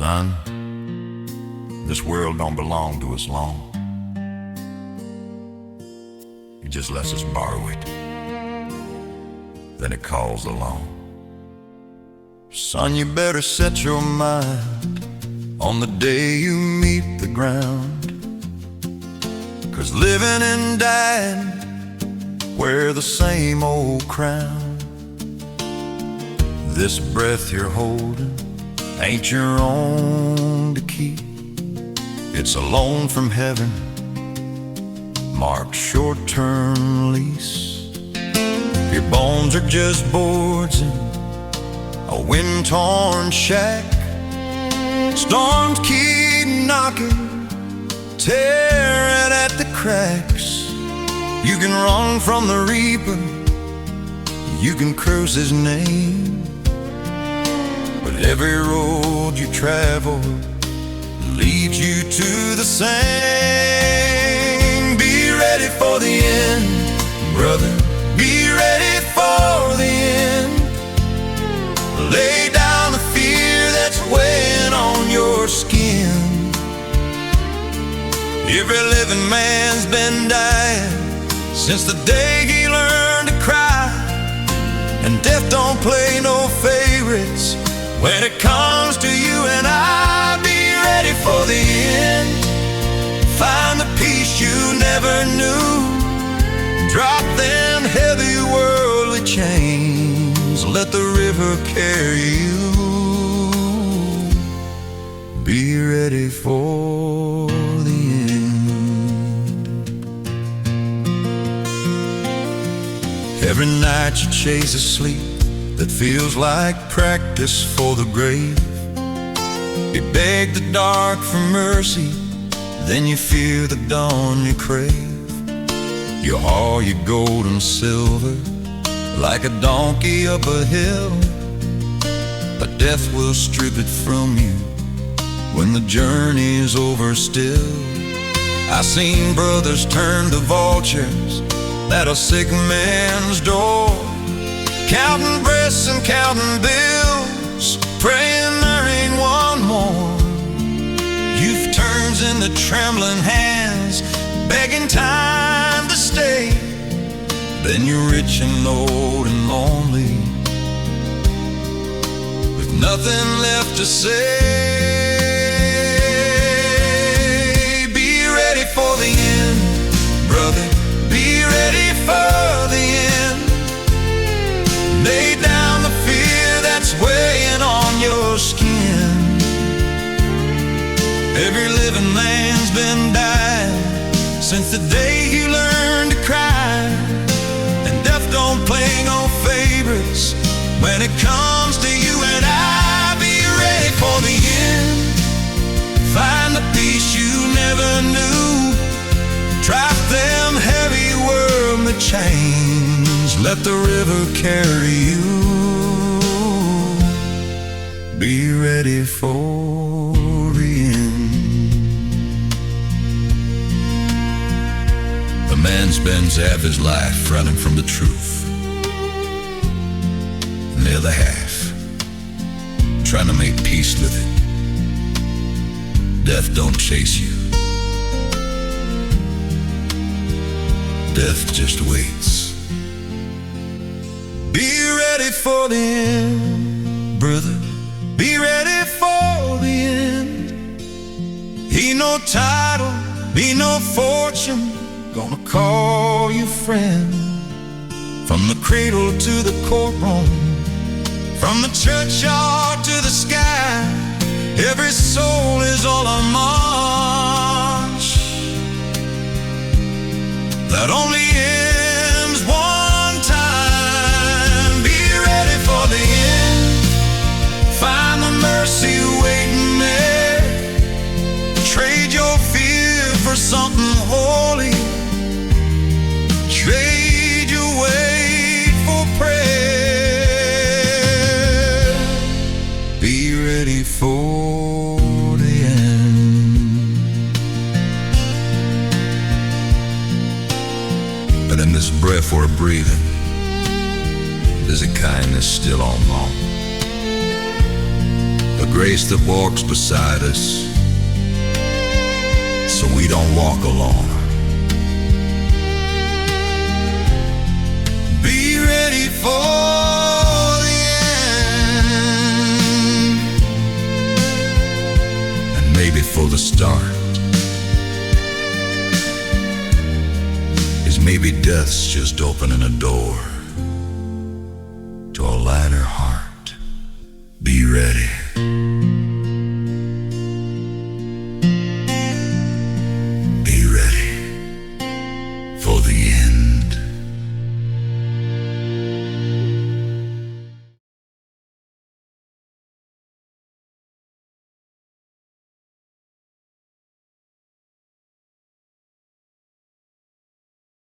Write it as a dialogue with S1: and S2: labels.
S1: Son, this world don't belong to us long. He just lets us borrow it, then it calls along. Son, you better set your mind on the day you meet the ground, 'cause living and dying wear the same old crown. This breath you're holding ain't your own to keep. It's a loan from heaven, marked short-term lease. Your bones are just boards in a wind-torn shack. Storms keep knocking, tearing at the cracks. You can run from the reaper, you can curse his name, but every road you travel leads you to the same. Be ready for the end, brother. Be ready for the end. Lay down the fear that's weighing on your skin. Every living man's been dying since the day he learned to cry, and death don't play no favorites when it comes to you and I. Be ready for the end. Find the peace you never knew. Drop them heavy worldly chains. Let the river carry you. Be ready for the end. Every night you chase a sleep that feels like practice for the grave. You beg the dark for mercy, then you fear the dawn you crave. You haul your gold and silver like a donkey up a hill, but death will strip it from you when the journey's over still. I've seen brothers turn to vultures at a sick man's door, counting breaths and counting bills, praying there ain't one more. Youth turns into trembling hands, begging time to stay. Then you're rich and old and lonely, with nothing left to say. Be ready for the end, brother. Be ready for the end. Lay down the fear that's weighing on your skin. Every living man's been dying since the day you learned to cry, and death don't play no favorites when it comes to you and I. Be ready for the end. Find the peace you never knew. Drop them heavy worldly chains. Let the river carry you. Be ready for the end. A man spends half his life running from the truth, and the other half trying to make peace with it. Death don't chase you. Death just waits. Be ready for the end, brother. Be ready for the end. Ain't no title, be no fortune gonna call you friend. From the cradle to the courtroom, from the churchyard to the sky, every soul is all a march that only ends one time. Be ready for the end. Find the mercy waiting there. Trade your fear for something holy. Trade your wait for prayer. Be ready for the end. But in this breath we're breathing, there's a kindness still on long. grace that walks beside us, so we don't walk alone. Be ready for the end, and maybe for the start. Maybe death's just opening a door to a lighter heart. Be ready.